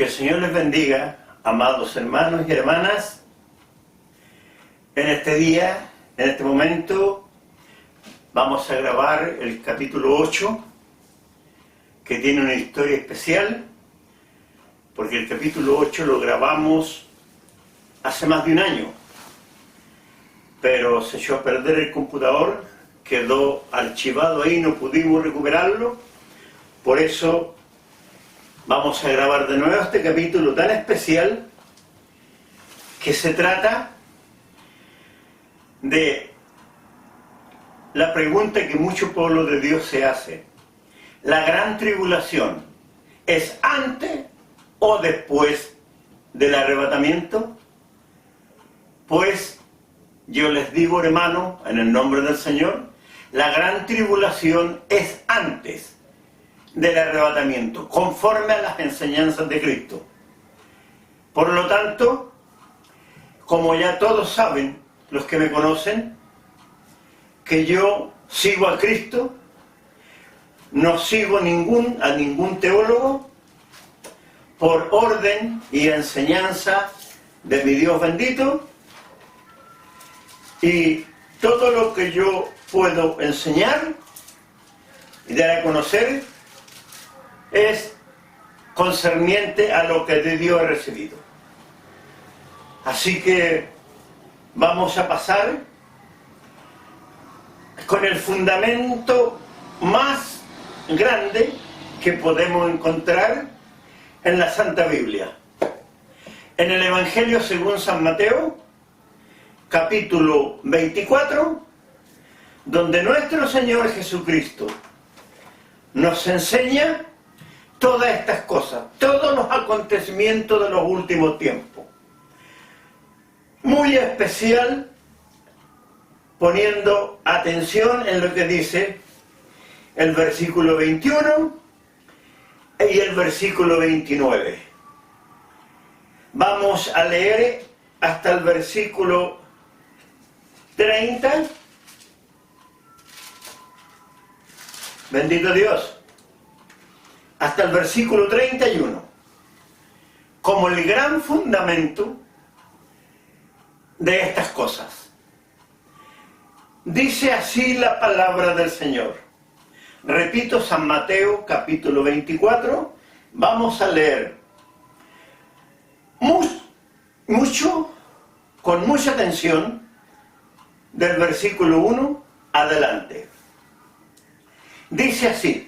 Que el Señor les bendiga, amados hermanos y hermanas. En este día, en este momento, vamos a grabar el capítulo 8, que tiene una historia especial, porque el capítulo 8 lo grabamos hace más de un año, pero se echó a perder el computador, quedó archivado ahí, no pudimos recuperarlo. Por eso vamos a grabar de nuevo este capítulo tan especial, que se trata de la pregunta que mucho pueblo de Dios se hace: ¿la gran tribulación es antes o después del arrebatamiento? Pues yo les digo, hermano, en el nombre del Señor, la gran tribulación es antes del arrebatamiento, conforme a las enseñanzas de Cristo. Por lo tanto, como ya todos saben, los que me conocen, que yo sigo a Cristo, no sigo a ningún teólogo, por orden y enseñanza de mi Dios bendito, y todo lo que yo puedo enseñar y dar a conocer es concerniente a lo que de Dios he recibido. Así que vamos a pasar con el fundamento más grande que podemos encontrar en la Santa Biblia. En el Evangelio según San Mateo, capítulo 24, donde nuestro Señor Jesucristo nos enseña todas estas cosas, todos los acontecimientos de los últimos tiempos. Muy especial, poniendo atención en lo que dice el versículo 21 y el versículo 29. Vamos a leer hasta el versículo 30. Bendito Dios. Hasta el versículo 31. Como el gran fundamento de estas cosas. Dice así la palabra del Señor. Repito, San Mateo capítulo 24. Vamos a leer mucho, con mucha atención, del versículo 1 adelante. Dice así: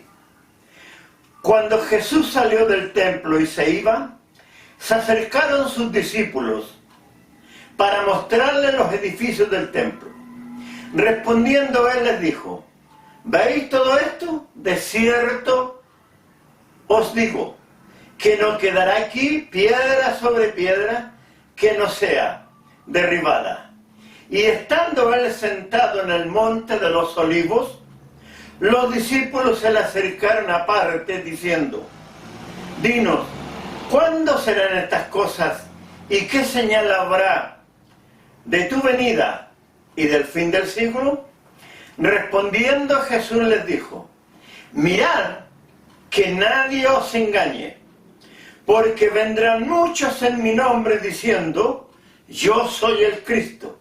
cuando Jesús salió del templo y se iba, se acercaron sus discípulos para mostrarle los edificios del templo. Respondiendo él les dijo: ¿veis todo esto? De cierto os digo que no quedará aquí piedra sobre piedra que no sea derribada. Y estando él sentado en el monte de los olivos, los discípulos se le acercaron aparte diciendo: dinos, ¿cuándo serán estas cosas y qué señal habrá de tu venida y del fin del siglo? Respondiendo Jesús les dijo: mirad que nadie os engañe, porque vendrán muchos en mi nombre diciendo: yo soy el Cristo,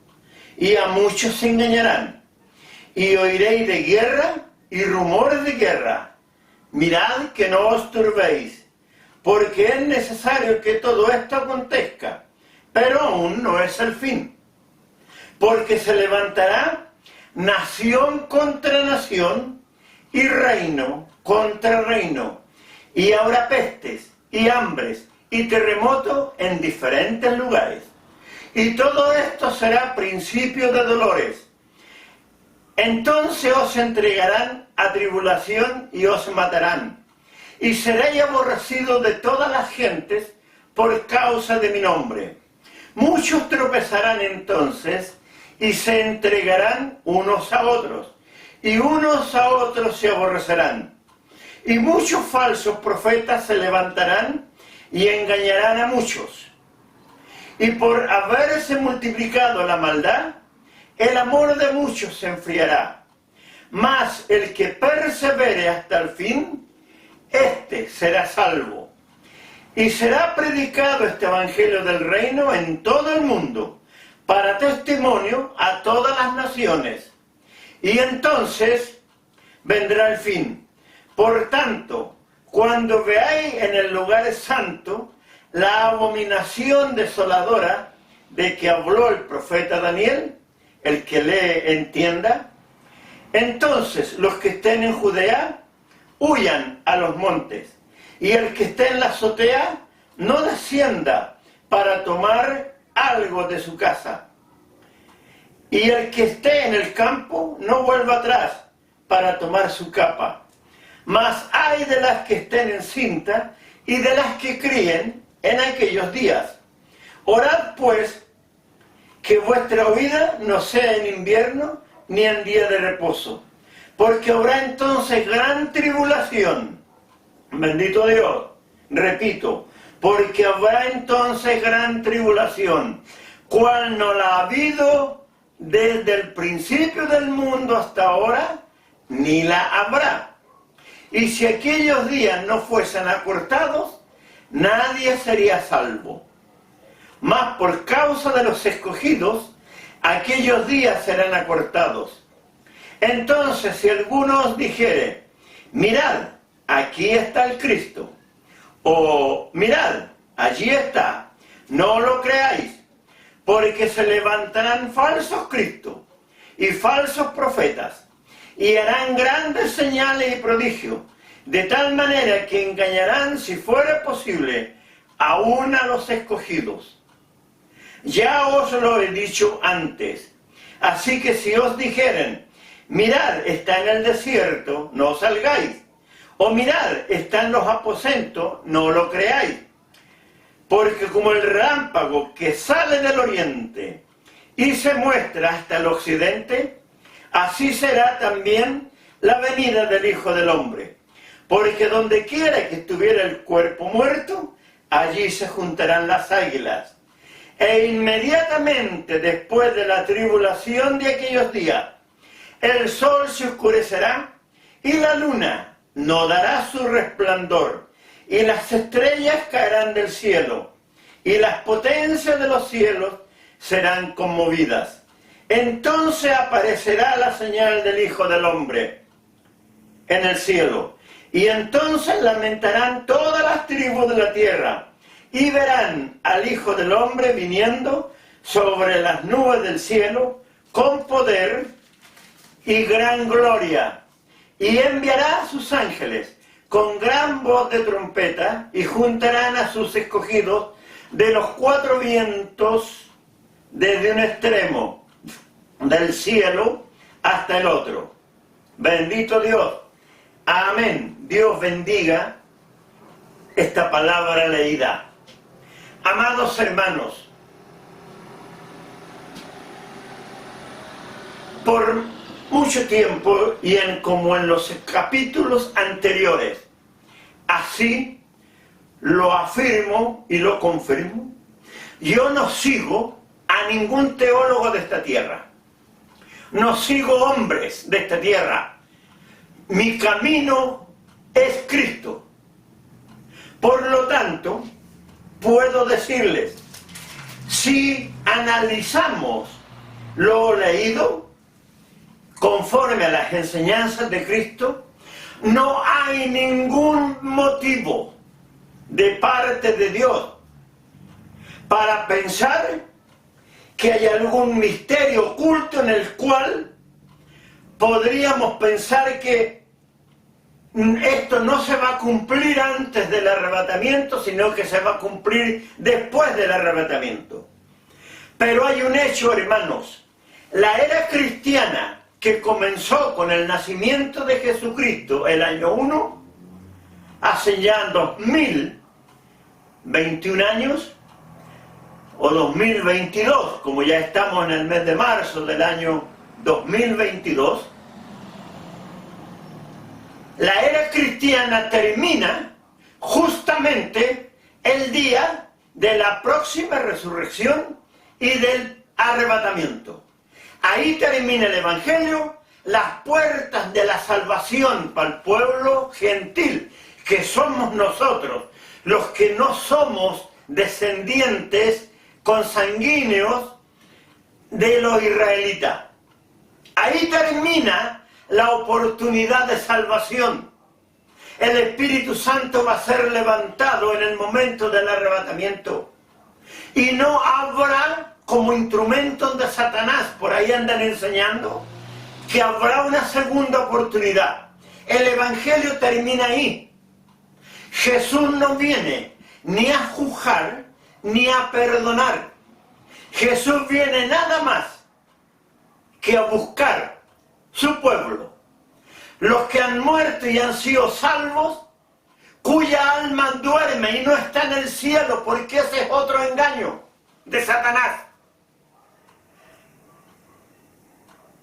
y a muchos se engañarán. Y oiréis de guerra y rumores de guerra. Mirad que no os turbéis, porque es necesario que todo esto acontezca, pero aún no es el fin. Porque se levantará nación contra nación y reino contra reino, y habrá pestes y hambres y terremotos en diferentes lugares. Y todo esto será principio de dolores. Entonces os entregarán a tribulación y os matarán, y seréis aborrecidos de todas las gentes por causa de mi nombre. Muchos tropezarán entonces y se entregarán unos a otros, y unos a otros se aborrecerán. Y muchos falsos profetas se levantarán y engañarán a muchos. Y por haberse multiplicado la maldad, el amor de muchos se enfriará. Mas el que persevere hasta el fin, éste será salvo. Y será predicado este evangelio del reino en todo el mundo, para testimonio a todas las naciones. Y entonces vendrá el fin. Por tanto, cuando veáis en el lugar santo la abominación desoladora de que habló el profeta Daniel, el que lee entienda, entonces los que estén en Judea huyan a los montes, y el que esté en la azotea no descienda para tomar algo de su casa, y el que esté en el campo no vuelva atrás para tomar su capa. Mas hay de las que estén en cinta y de las que críen en aquellos días. Orad pues que vuestra huida no sea en invierno ni en día de reposo, porque habrá entonces gran tribulación. Bendito Dios, repito, porque habrá entonces gran tribulación, cual no la ha habido desde el principio del mundo hasta ahora, ni la habrá. Y si aquellos días no fuesen acortados, nadie sería salvo. Mas por causa de los escogidos, aquellos días serán acortados. Entonces, si alguno os dijere, mirad, aquí está el Cristo, o mirad, allí está, no lo creáis, porque se levantarán falsos cristos y falsos profetas, y harán grandes señales y prodigios, de tal manera que engañarán, si fuera posible, aún a los escogidos. Ya os lo he dicho antes. Así que si os dijeren, mirad, está en el desierto, no salgáis. O mirad, está en los aposentos, no lo creáis. Porque como el relámpago que sale del oriente y se muestra hasta el occidente, así será también la venida del Hijo del Hombre. Porque donde quiera que estuviera el cuerpo muerto, allí se juntarán las águilas. E inmediatamente después de la tribulación de aquellos días, el sol se oscurecerá y la luna no dará su resplandor, y las estrellas caerán del cielo, y las potencias de los cielos serán conmovidas. Entonces aparecerá la señal del Hijo del Hombre en el cielo, y entonces lamentarán todas las tribus de la tierra, y verán al Hijo del Hombre viniendo sobre las nubes del cielo con poder y gran gloria, y enviará a sus ángeles con gran voz de trompeta, y juntarán a sus escogidos de los cuatro vientos, desde un extremo del cielo hasta el otro. Bendito Dios. Amén. Dios bendiga esta palabra leída. Amados hermanos, por mucho tiempo, y como en los capítulos anteriores, así lo afirmo y lo confirmo, yo no sigo a ningún teólogo de esta tierra, no sigo hombres de esta tierra. Mi camino es Cristo. Por lo tanto, puedo decirles, si analizamos lo leído conforme a las enseñanzas de Cristo, no hay ningún motivo de parte de Dios para pensar que hay algún misterio oculto en el cual podríamos pensar que esto no se va a cumplir antes del arrebatamiento, sino que se va a cumplir después del arrebatamiento. Pero hay un hecho, hermanos. La era cristiana, que comenzó con el nacimiento de Jesucristo el año 1, hace ya 2021 años, o 2022, como ya estamos en el mes de marzo del año 2022, la era cristiana termina justamente el día de la próxima resurrección y del arrebatamiento. Ahí termina el Evangelio, las puertas de la salvación para el pueblo gentil, que somos nosotros, los que no somos descendientes consanguíneos de los israelitas. Ahí termina la oportunidad de salvación. El Espíritu Santo va a ser levantado en el momento del arrebatamiento. Y no habrá como instrumentos de Satanás, por ahí andan enseñando, que habrá una segunda oportunidad. El Evangelio termina ahí. Jesús no viene ni a juzgar ni a perdonar. Jesús viene nada más que a buscar su pueblo, los que han muerto y han sido salvos, cuya alma duerme y no está en el cielo, porque ese es otro engaño de Satanás.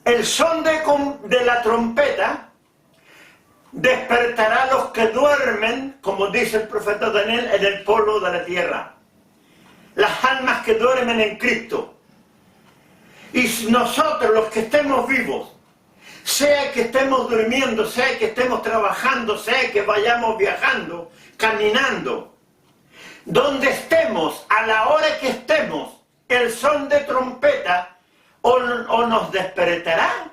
El son de la trompeta despertará a los que duermen, como dice el profeta Daniel, en el polvo de la tierra. Las almas que duermen en Cristo. Y nosotros, los que estemos vivos, sea que estemos durmiendo, sea que estemos trabajando, sea que vayamos viajando, caminando, donde estemos, a la hora que estemos, el son de trompeta o nos despertará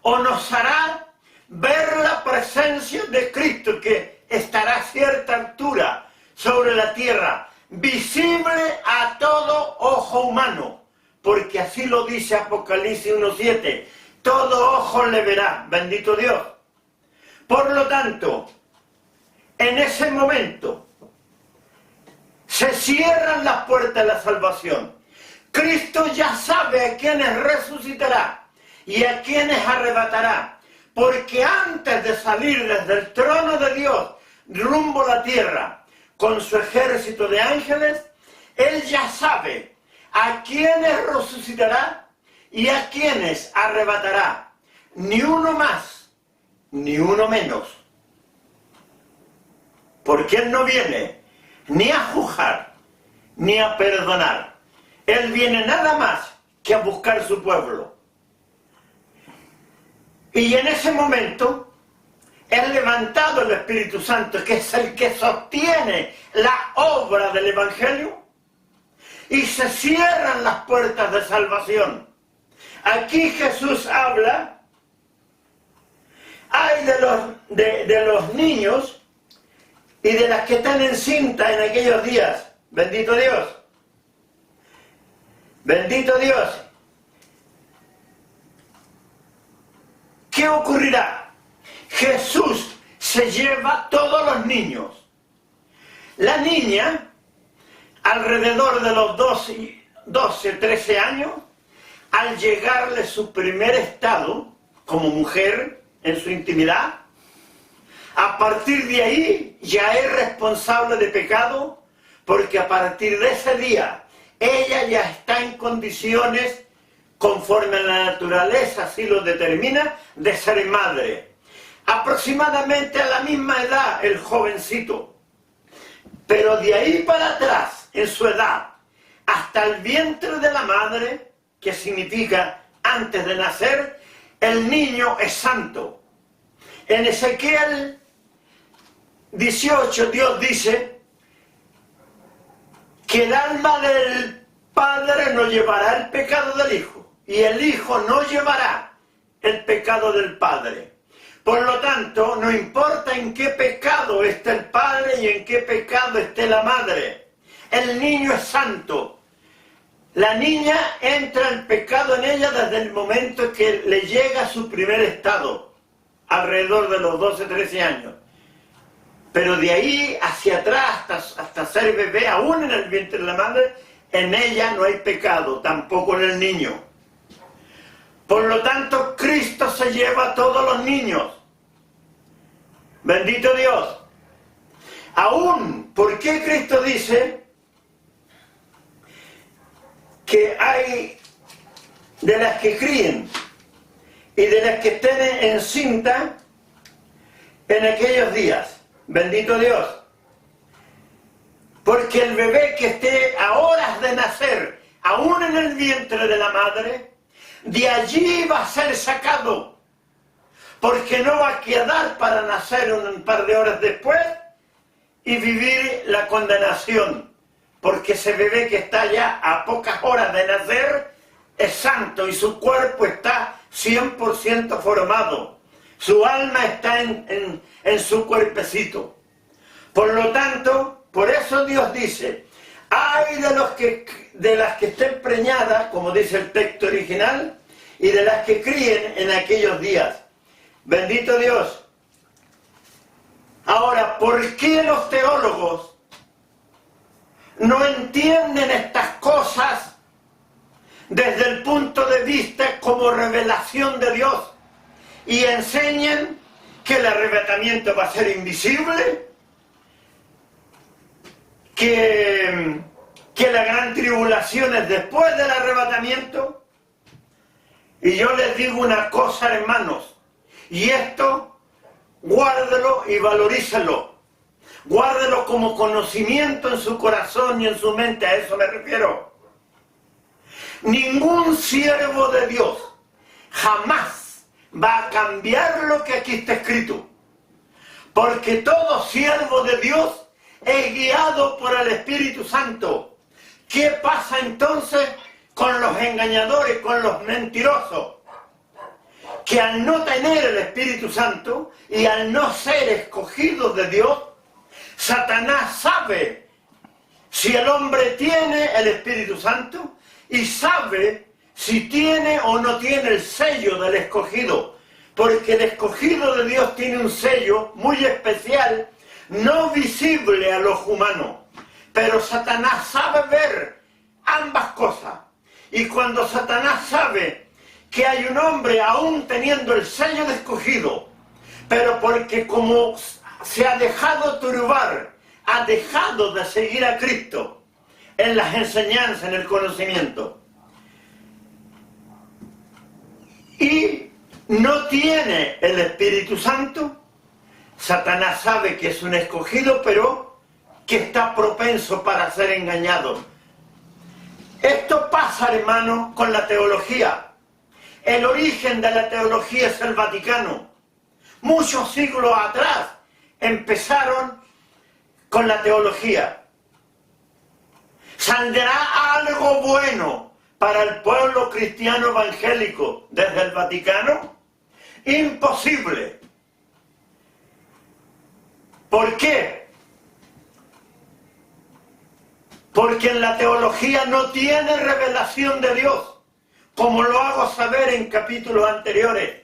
o nos hará ver la presencia de Cristo, que estará a cierta altura sobre la tierra, visible a todo ojo humano, porque así lo dice Apocalipsis 1:7, todo ojo le verá, bendito Dios. Por lo tanto, en ese momento se cierran las puertas de la salvación. Cristo ya sabe a quienes resucitará y a quienes arrebatará, porque antes de salir desde el trono de Dios rumbo a la tierra con su ejército de ángeles, Él ya sabe a quienes resucitará y a quienes arrebatará. Ni uno más, ni uno menos. Porque Él no viene ni a juzgar, ni a perdonar. Él viene nada más que a buscar su pueblo. Y en ese momento es levantado el Espíritu Santo, que es el que sostiene la obra del Evangelio, y se cierran las puertas de salvación. Aquí Jesús habla, hay de los niños y de las que están encintas en aquellos días. Bendito Dios. Bendito Dios. ¿Qué ocurrirá? Jesús se lleva todos los niños. La niña, alrededor de los 12, 13 años, al llegarle su primer estado como mujer en su intimidad, a partir de ahí ya es responsable de pecado, porque a partir de ese día ella ya está en condiciones, conforme a la naturaleza así lo determina, de ser madre. Aproximadamente a la misma edad el jovencito. Pero de ahí para atrás, en su edad, hasta el vientre de la madre, que significa antes de nacer, el niño es santo. En Ezequiel 18 Dios dice que el alma del padre no llevará el pecado del hijo, y el hijo no llevará el pecado del padre. Por lo tanto, no importa en qué pecado esté el padre y en qué pecado esté la madre, el niño es santo. La niña entra el pecado en ella desde el momento que le llega a su primer estado, alrededor de los 12, 13 años. Pero de ahí hacia atrás, hasta ser bebé, aún en el vientre de la madre, en ella no hay pecado, tampoco en el niño. Por lo tanto, Cristo se lleva a todos los niños. Bendito Dios. Aún, ¿por qué Cristo dice que hay de las que críen y de las que estén encinta en aquellos días? Bendito Dios. Porque el bebé que esté a horas de nacer, aún en el vientre de la madre, de allí va a ser sacado, porque no va a quedar para nacer un par de horas después y vivir la condenación, porque ese bebé que está ya a pocas horas de nacer es santo y su cuerpo está 100% formado. Su alma está en su cuerpecito. Por lo tanto, por eso Dios dice, ay de las que estén preñadas, como dice el texto original, y de las que críen en aquellos días. Bendito Dios. Ahora, ¿por qué los teólogos no entienden estas cosas desde el punto de vista como revelación de Dios y enseñan que el arrebatamiento va a ser invisible, que la gran tribulación es después del arrebatamiento? Y yo les digo una cosa, hermanos, y esto guárdelo y valorícelo. Guárdelo como conocimiento en su corazón y en su mente, a eso me refiero. Ningún siervo de Dios jamás va a cambiar lo que aquí está escrito. Porque todo siervo de Dios es guiado por el Espíritu Santo. ¿Qué pasa entonces con los engañadores, con los mentirosos? Que al no tener el Espíritu Santo y al no ser escogidos de Dios, Satanás sabe si el hombre tiene el Espíritu Santo y sabe si tiene o no tiene el sello del escogido. Porque el escogido de Dios tiene un sello muy especial, no visible a los humanos. Pero Satanás sabe ver ambas cosas. Y cuando Satanás sabe que hay un hombre aún teniendo el sello de escogido, pero porque como se ha dejado turbar, ha dejado de seguir a Cristo en las enseñanzas, en el conocimiento, y no tiene el Espíritu Santo, Satanás sabe que es un escogido, pero que está propenso para ser engañado. Esto pasa, hermano, con la teología. El origen de la teología es el Vaticano. Muchos siglos atrás empezaron con la teología. ¿Saldrá algo bueno para el pueblo cristiano evangélico desde el Vaticano? Imposible. ¿Por qué? Porque en la teología no tiene revelación de Dios, como lo hago saber en capítulos anteriores.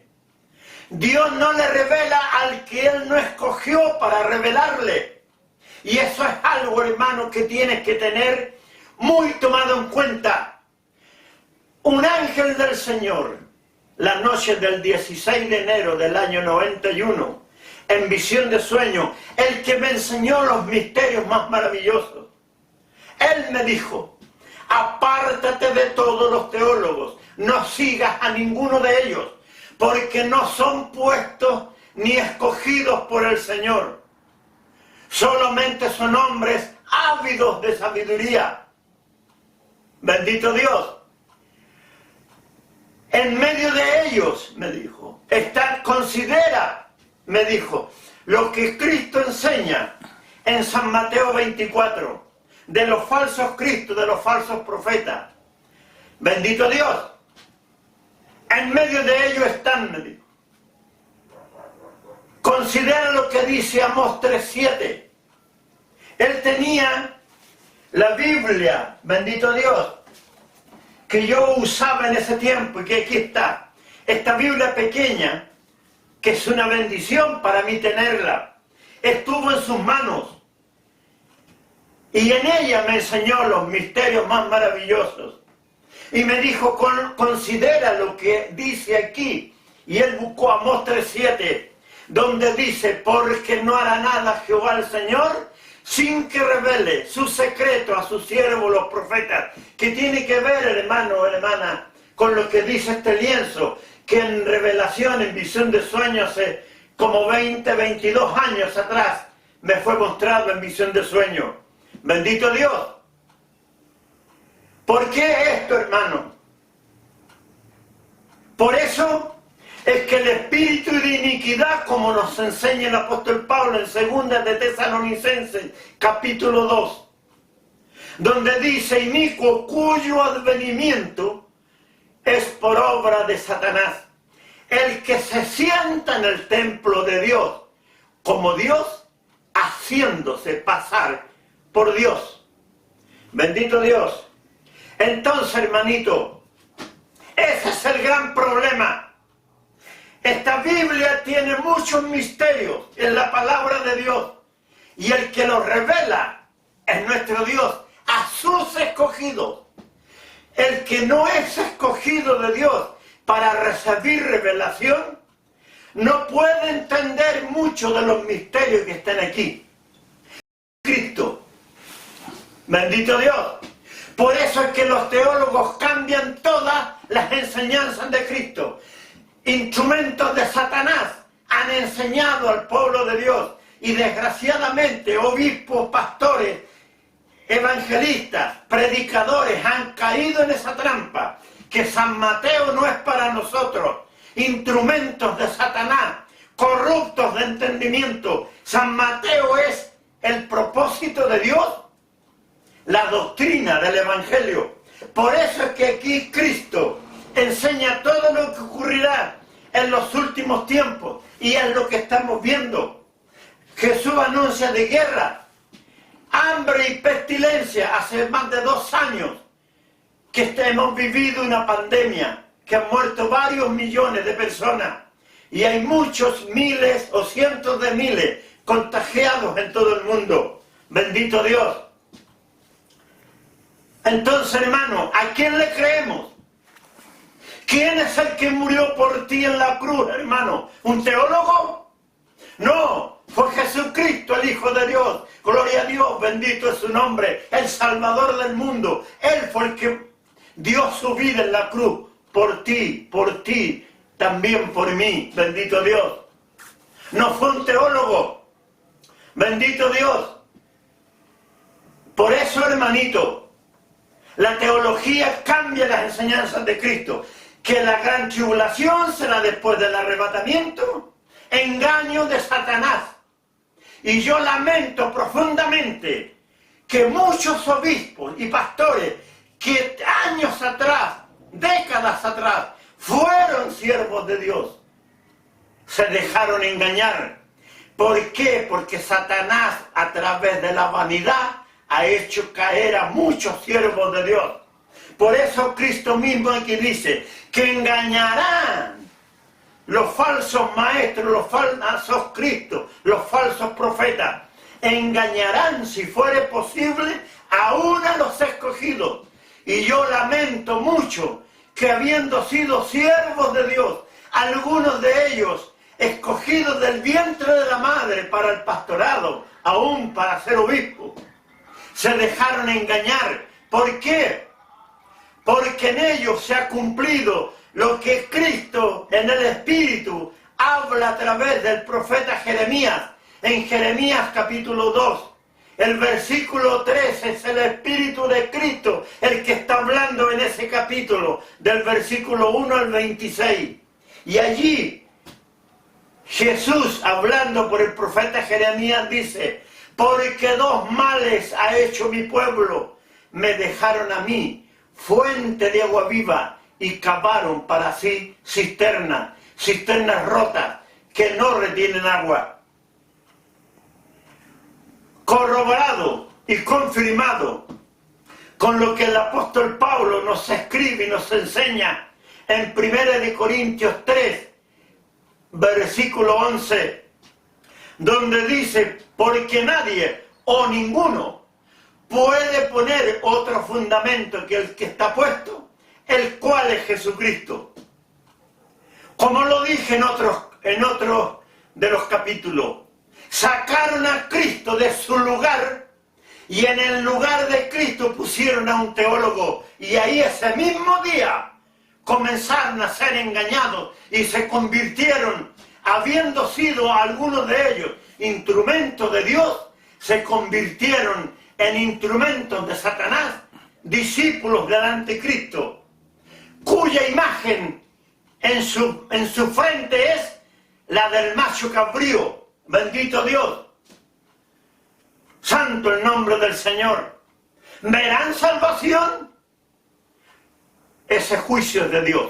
Dios no le revela al que Él no escogió para revelarle. Y eso es algo, hermano, que tienes que tener muy tomado en cuenta. Un ángel del Señor, la noche del 16 de enero del año 91, en visión de sueño, el que me enseñó los misterios más maravillosos, él me dijo, apártate de todos los teólogos, no sigas a ninguno de ellos, porque no son puestos ni escogidos por el Señor. Solamente son hombres ávidos de sabiduría. Bendito Dios. En medio de ellos, me dijo, considera, me dijo, lo que Cristo enseña en San Mateo 24, de los falsos cristos, de los falsos profetas. Bendito Dios. En medio de ellos están, me dijo. Considera lo que dice Amós 3:7. Él tenía la Biblia, bendito Dios, que yo usaba en ese tiempo y que aquí está. Esta Biblia pequeña, que es una bendición para mí tenerla, estuvo en sus manos. Y en ella me enseñó los misterios más maravillosos. Y me dijo, considera lo que dice aquí. Y él buscó Amós 3:7, donde dice, porque no hará nada Jehová el Señor sin que revele su secreto a sus siervos los profetas. Que tiene que ver, hermano, hermana, con lo que dice este lienzo, que en revelación, en visión de sueños, hace como 20, 22 años atrás, me fue mostrado en visión de sueño. Bendito Dios. ¿Por qué esto, hermano? Por eso es que el espíritu de iniquidad, como nos enseña el apóstol Pablo en 2 de Tesalonicenses, capítulo 2, donde dice: inicuo cuyo advenimiento es por obra de Satanás, el que se sienta en el templo de Dios como Dios, haciéndose pasar por Dios. Bendito Dios. Entonces, hermanito, ese es el gran problema. Esta Biblia tiene muchos misterios en la palabra de Dios, y el que los revela es nuestro Dios a sus escogidos. El que no es escogido de Dios para recibir revelación no puede entender mucho de los misterios que están aquí. Cristo, bendito Dios. Por eso es que los teólogos cambian todas las enseñanzas de Cristo. Instrumentos de Satanás han enseñado al pueblo de Dios, y desgraciadamente obispos, pastores, evangelistas, predicadores han caído en esa trampa, que San Mateo no es para nosotros. Instrumentos de Satanás, corruptos de entendimiento. San Mateo es el propósito de Dios, la doctrina del Evangelio. Por eso es que aquí Cristo enseña todo lo que ocurrirá en los últimos tiempos, y es lo que estamos viendo. Jesús anuncia de guerra, hambre y pestilencia. Hace más de 2 años que hemos vivido una pandemia, que han muerto varios millones de personas, y hay muchos miles o cientos de miles contagiados en todo el mundo. Bendito Dios. Entonces, hermano, ¿a quién le creemos? ¿Quién es el que murió por ti en la cruz, hermano? ¿Un teólogo? No, fue Jesucristo, el Hijo de Dios. Gloria a Dios, bendito es su nombre, el Salvador del mundo. Él fue el que dio su vida en la cruz por ti, también por mí, bendito Dios. No fue un teólogo, bendito Dios. Por eso, hermanito, la teología cambia las enseñanzas de Cristo. Que la gran tribulación será después del arrebatamiento, engaño de Satanás. Y yo lamento profundamente que muchos obispos y pastores que años atrás, décadas atrás, fueron siervos de Dios, se dejaron engañar. ¿Por qué? Porque Satanás, a través de la vanidad, ha hecho caer a muchos siervos de Dios. Por eso Cristo mismo aquí dice que engañarán los falsos maestros, los falsos Cristos, los falsos profetas. Engañarán, si fuere posible, aún a los escogidos. Y yo lamento mucho que, habiendo sido siervos de Dios, algunos de ellos escogidos del vientre de la madre para el pastorado, aún para ser obispo, se dejaron engañar. ¿Por qué? Porque en ellos se ha cumplido lo que Cristo en el Espíritu habla a través del profeta Jeremías. En Jeremías capítulo 2, el versículo 13, es el Espíritu de Cristo el que está hablando en ese capítulo, del versículo 1 al 26. Y allí Jesús, hablando por el profeta Jeremías, dice: porque 2 males ha hecho mi pueblo, me dejaron a mí fuente de agua viva, y cavaron para sí cisternas rotas que no retienen agua. Corroborado y confirmado con lo que el apóstol Pablo nos escribe y nos enseña en 1 Corintios 3, versículo 11, donde dice: porque nadie o ninguno puede poner otro fundamento que el que está puesto, el cual es Jesucristo. Como lo dije en otros de los capítulos, sacaron a Cristo de su lugar, y en el lugar de Cristo pusieron a un teólogo, y ahí ese mismo día comenzaron a ser engañados y se convirtieron, habiendo sido algunos de ellos instrumentos de Dios, se convirtieron en instrumentos de Satanás, discípulos del anticristo, cuya imagen en su frente es la del macho cabrío. Bendito Dios. Santo el nombre del Señor. ¿Verán salvación? Ese juicio es de Dios.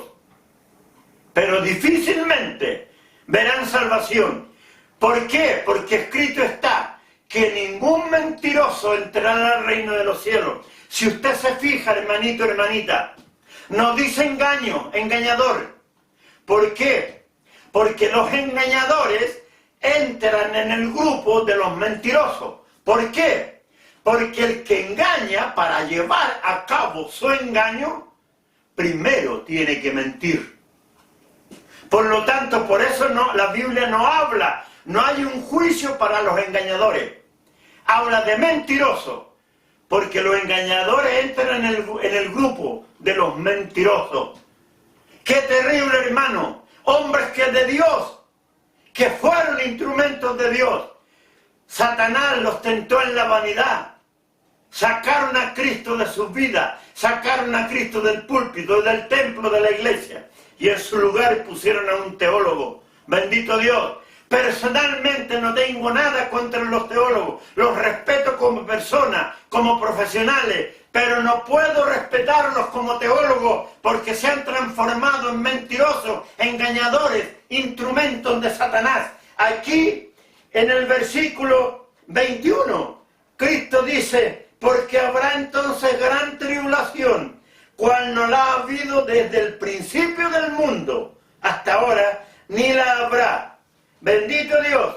Pero difícilmente verán salvación. ¿Por qué? Porque escrito está que ningún mentiroso entrará al reino de los cielos. Si usted se fija, hermanito, hermanita, no dice engaño, engañador. ¿Por qué? Porque los engañadores entran en el grupo de los mentirosos. ¿Por qué? Porque el que engaña, para llevar a cabo su engaño, primero tiene que mentir. Por lo tanto, por eso la Biblia no habla, no hay un juicio para los engañadores. Habla de mentirosos, porque los engañadores entran en el grupo de los mentirosos. ¡Qué terrible, hermano! Hombres que de Dios, que fueron instrumentos de Dios. Satanás los tentó en la vanidad. Sacaron a Cristo de sus vidas, sacaron a Cristo del púlpito, del templo de la iglesia, y en su lugar pusieron a un teólogo. Bendito Dios. Personalmente no tengo nada contra los teólogos, los respeto como personas, como profesionales, pero no puedo respetarlos como teólogos porque se han transformado en mentirosos, engañadores, instrumentos de Satanás. Aquí, en el versículo 21, Cristo dice: porque habrá entonces gran tribulación, cual no la ha habido desde el principio del mundo hasta ahora, ni la habrá. Bendito Dios,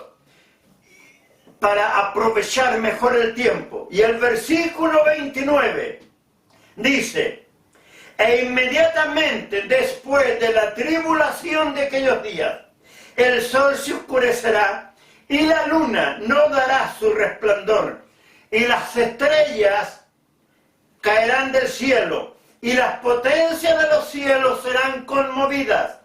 para aprovechar mejor el tiempo. Y el versículo 29 dice: e inmediatamente después de la tribulación de aquellos días, el sol se oscurecerá y la luna no dará su resplandor, y las estrellas caerán del cielo, y las potencias de los cielos serán conmovidas.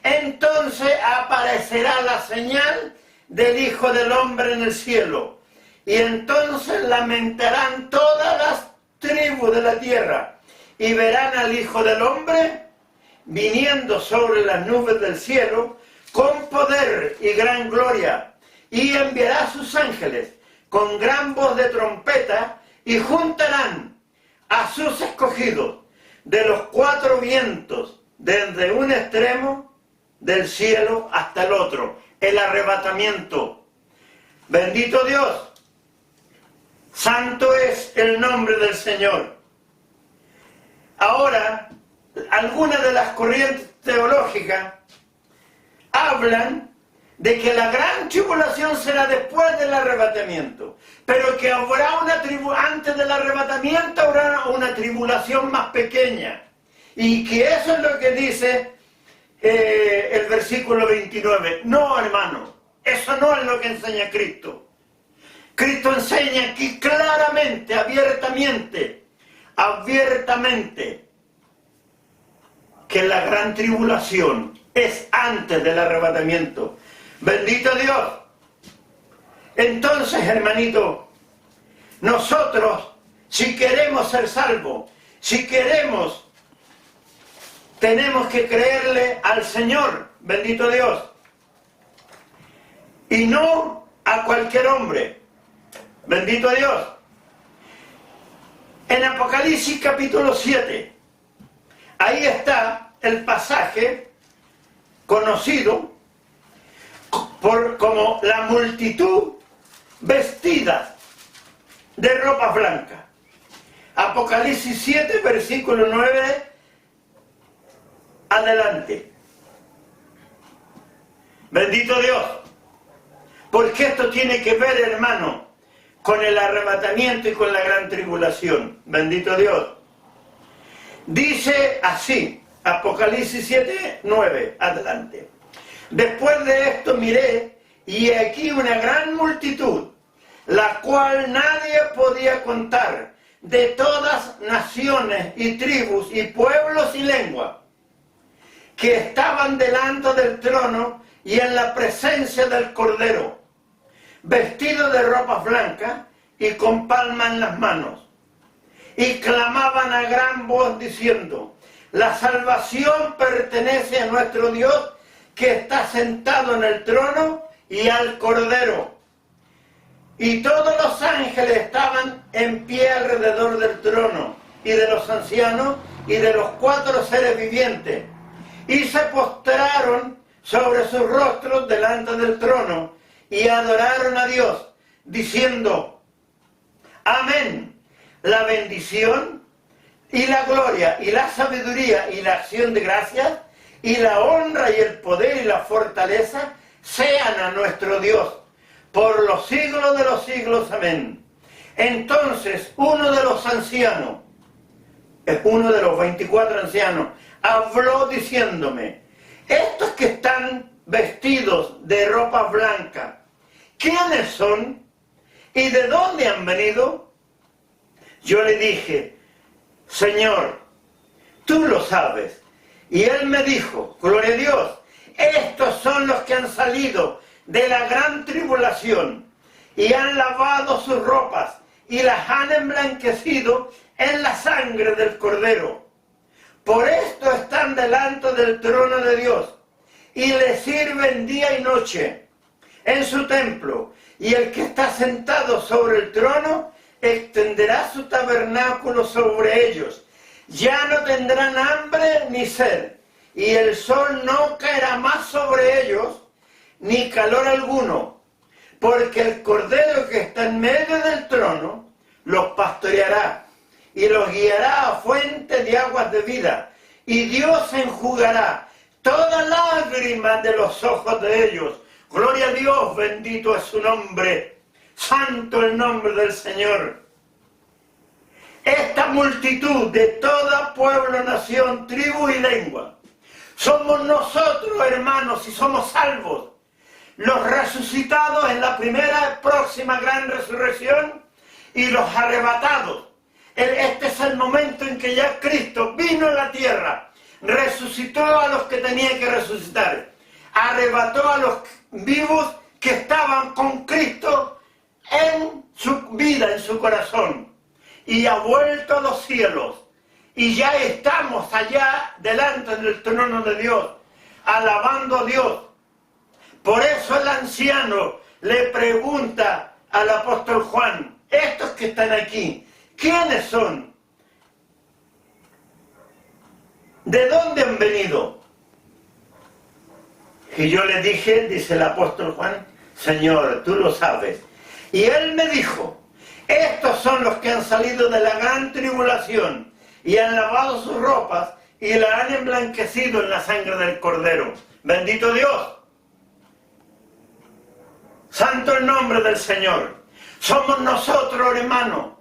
Entonces aparecerá la señal del Hijo del Hombre en el cielo, y entonces lamentarán todas las tribus de la tierra, y verán al Hijo del Hombre viniendo sobre las nubes del cielo con poder y gran gloria, y enviará a sus ángeles con gran voz de trompeta, y juntarán a sus escogidos de los cuatro vientos, desde un extremo del cielo hasta el otro, el arrebatamiento. Bendito Dios, santo es el nombre del Señor. Ahora, algunas de las corrientes teológicas hablan de que la gran tribulación será después del arrebatamiento, pero que habrá antes del arrebatamiento habrá una tribulación más pequeña, y que eso es lo que dice el versículo 29. No, hermano, eso no es lo que enseña Cristo. Cristo enseña aquí claramente, abiertamente, que la gran tribulación es antes del arrebatamiento. Bendito Dios. Entonces, hermanito, nosotros, si queremos ser salvos, si queremos, tenemos que creerle al Señor, bendito Dios, y no a cualquier hombre, bendito Dios. En Apocalipsis capítulo 7, ahí está el pasaje conocido como la multitud vestida de ropa blanca. Apocalipsis 7, versículo 9, adelante. Bendito Dios. Porque esto tiene que ver, hermano, con el arrebatamiento y con la gran tribulación. Bendito Dios. Dice así, Apocalipsis 7, 9, adelante. Después de esto miré, y aquí una gran multitud, la cual nadie podía contar, de todas naciones y tribus y pueblos y lenguas, que estaban delante del trono y en la presencia del Cordero, vestidos de ropas blancas y con palmas en las manos, y clamaban a gran voz diciendo: la salvación pertenece a nuestro Dios que está sentado en el trono y al Cordero. Y todos los ángeles estaban en pie alrededor del trono, y de los ancianos, y de los 4 seres vivientes. Y se postraron sobre sus rostros delante del trono, y adoraron a Dios, diciendo: Amén. La bendición, y la gloria, y la sabiduría, y la acción de gracias, y la honra, y el poder, y la fortaleza, sean a nuestro Dios, por los siglos de los siglos. Amén. Entonces uno de los ancianos, uno de los 24 ancianos, habló diciéndome: estos que están vestidos de ropa blanca, ¿quiénes son? ¿Y de dónde han venido? Yo le dije: Señor, tú lo sabes. Y él me dijo: gloria a Dios, estos son los que han salido de la gran tribulación y han lavado sus ropas y las han emblanquecido en la sangre del Cordero. Por esto están delante del trono de Dios y le sirven día y noche en su templo. Y el que está sentado sobre el trono extenderá su tabernáculo sobre ellos. Ya no tendrán hambre ni sed, y el sol no caerá más sobre ellos, ni calor alguno, porque el Cordero que está en medio del trono los pastoreará y los guiará a fuente de aguas de vida, y Dios enjugará toda lágrima de los ojos de ellos. Gloria a Dios, bendito es su nombre, santo el nombre del Señor. Esta multitud de toda pueblo, nación, tribu y lengua, somos nosotros, hermanos, y somos salvos, los resucitados en la primera próxima gran resurrección, y los arrebatados. Este es el momento en que ya Cristo vino a la tierra, resucitó a los que tenía que resucitar, arrebató a los vivos que estaban con Cristo en su vida, en su corazón, y ha vuelto a los cielos, y ya estamos allá delante del trono de Dios, alabando a Dios. Por eso el anciano le pregunta al apóstol Juan: estos que están aquí, ¿quiénes son? ¿De dónde han venido? Y yo le dije, dice el apóstol Juan: Señor, tú lo sabes. Y él me dijo: estos son los que han salido de la gran tribulación y han lavado sus ropas y la han emblanquecido en la sangre del Cordero. Bendito Dios. Santo el nombre del Señor. Somos nosotros, hermanos.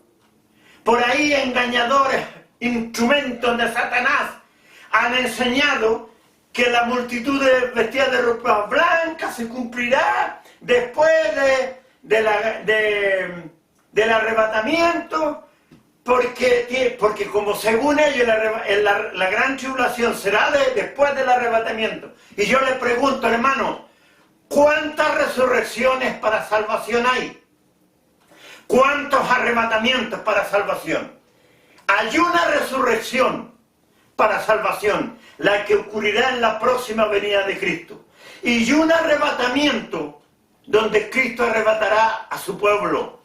Por ahí engañadores, instrumentos de Satanás, han enseñado que la multitud de vestida de ropa blanca se cumplirá después del arrebatamiento, porque como según ellos la gran tribulación será después del arrebatamiento. Y yo le pregunto, hermano, ¿cuántas resurrecciones para salvación hay? ¿Cuántos arrebatamientos para salvación? Hay una resurrección para salvación, la que ocurrirá en la próxima venida de Cristo. Y un arrebatamiento donde Cristo arrebatará a su pueblo.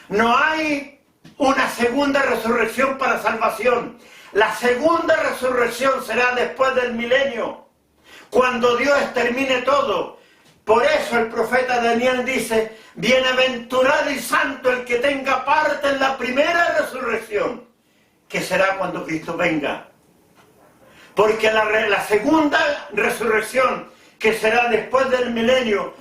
No hay una segunda resurrección para salvación. La segunda resurrección será después del milenio, cuando Dios termine todo. Por eso el profeta Daniel dice: bienaventurado y santo el que tenga parte en la primera resurrección, que será cuando Cristo venga. Porque la segunda resurrección, que será después del milenio,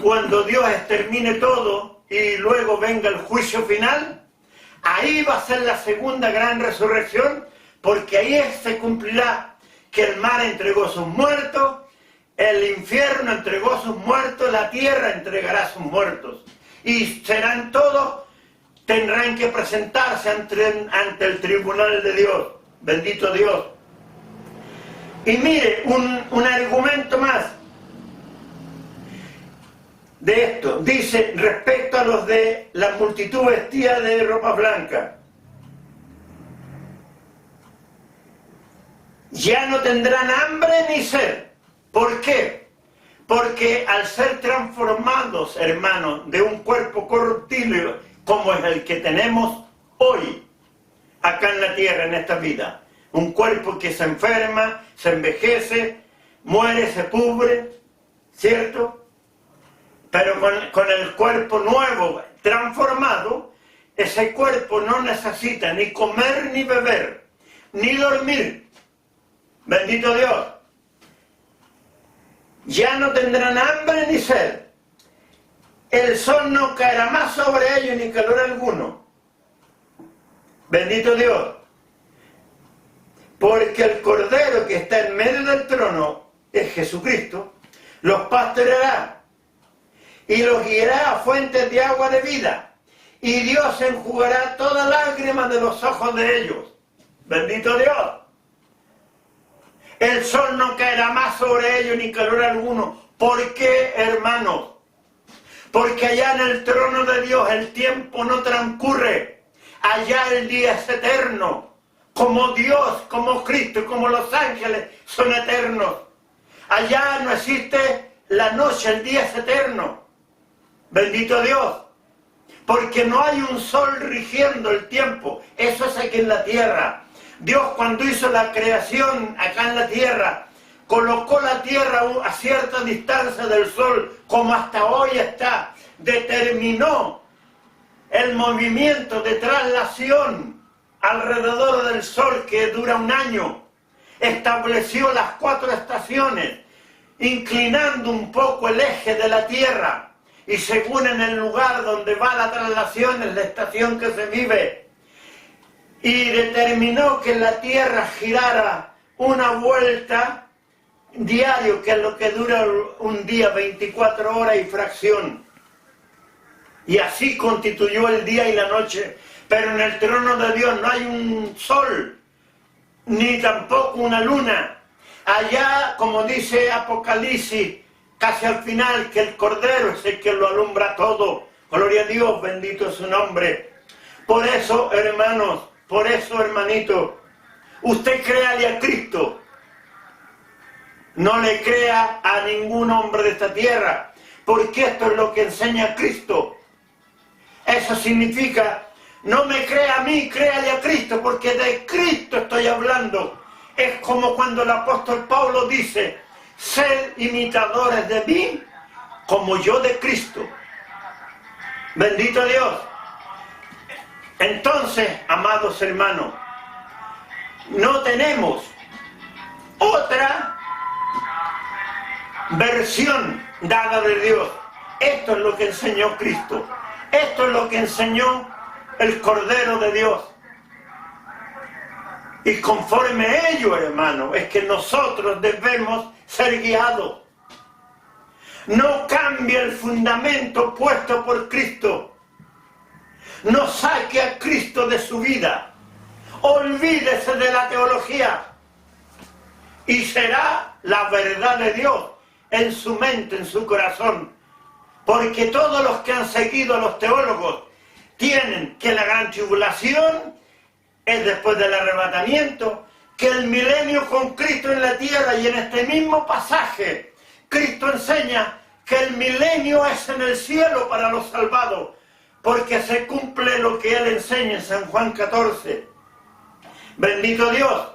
cuando Dios termine todo y luego venga el juicio final, ahí va a ser la segunda gran resurrección, porque ahí se cumplirá que el mar entregó sus muertos, el infierno entregó sus muertos, la tierra entregará sus muertos. Y serán todos, tendrán que presentarse ante el tribunal de Dios. Bendito Dios. Y mire, un argumento más de esto. Dice, respecto a los de la multitud vestida de ropa blanca: Ya no tendrán hambre ni sed. ¿Por qué? Porque al ser transformados, hermanos, de un cuerpo corruptible como es el que tenemos hoy, acá en la tierra, en esta vida, un cuerpo que se enferma, se envejece, muere, se pudre, ¿cierto? Pero con el cuerpo nuevo, transformado, ese cuerpo no necesita ni comer ni beber, ni dormir. Bendito Dios. Ya no tendrán hambre ni sed. El sol no caerá más sobre ellos ni calor alguno. Bendito Dios. Porque el Cordero que está en medio del trono es Jesucristo, los pastoreará y los guiará a fuentes de agua de vida. Y Dios enjugará toda lágrima de los ojos de ellos. Bendito Dios. El sol no caerá más sobre ellos ni calor alguno. ¿Por qué, hermanos? Porque allá en el trono de Dios el tiempo no transcurre. Allá el día es eterno. Como Dios, como Cristo, como los ángeles son eternos. Allá no existe la noche, el día es eterno. Bendito Dios. Porque no hay un sol rigiendo el tiempo. Eso es aquí en la tierra. Dios, cuando hizo la creación acá en la tierra, colocó la tierra a cierta distancia del sol, como hasta hoy está. Determinó el movimiento de traslación alrededor del sol que dura un año. Estableció las 4 estaciones, inclinando un poco el eje de la tierra. Y según en el lugar donde va la traslación, es la estación que se vive. Y determinó que la tierra girara una vuelta diario, que es lo que dura un día, 24 horas y fracción. Y así constituyó el día y la noche. Pero en el trono de Dios no hay un sol, ni tampoco una luna. Allá, como dice Apocalipsis, casi al final, que el Cordero es el que lo alumbra todo. Gloria a Dios, bendito es su nombre. Por eso, hermanos, por eso, hermanito, usted créale a Cristo. No le crea a ningún hombre de esta tierra, porque esto es lo que enseña Cristo. Eso significa, no me crea a mí, créale a Cristo, porque de Cristo estoy hablando. Es como cuando el apóstol Pablo dice, sed imitadores de mí, como yo de Cristo. Bendito Dios. Entonces, amados hermanos, no tenemos otra versión dada de Dios. Esto es lo que enseñó Cristo. Esto es lo que enseñó el Cordero de Dios. Y conforme a ello, hermano, es que nosotros debemos ser guiados. No cambie el fundamento puesto por Cristo. No saque a Cristo de su vida. Olvídese de la teología. Y será la verdad de Dios en su mente, en su corazón. Porque todos los que han seguido a los teólogos tienen que la gran tribulación es después del arrebatamiento, que el milenio con Cristo en la tierra, y en este mismo pasaje Cristo enseña que el milenio es en el cielo para los salvados, porque se cumple lo que Él enseña en San Juan 14. Bendito Dios.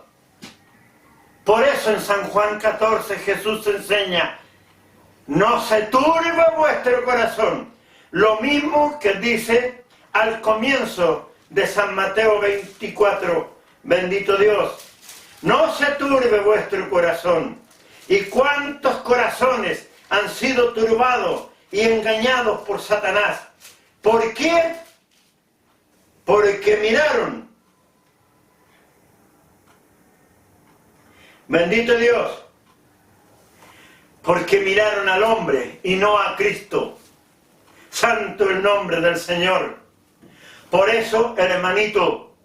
Por eso en San Juan 14 Jesús enseña, no se turbe vuestro corazón. Lo mismo que dice al comienzo de San Mateo 24. Bendito Dios. No se turbe vuestro corazón. ¿Y cuántos corazones han sido turbados y engañados por Satanás? ¿Por qué? Porque miraron. Bendito Dios. Porque miraron al hombre y no a Cristo. Santo el nombre del Señor. Por eso, hermanito,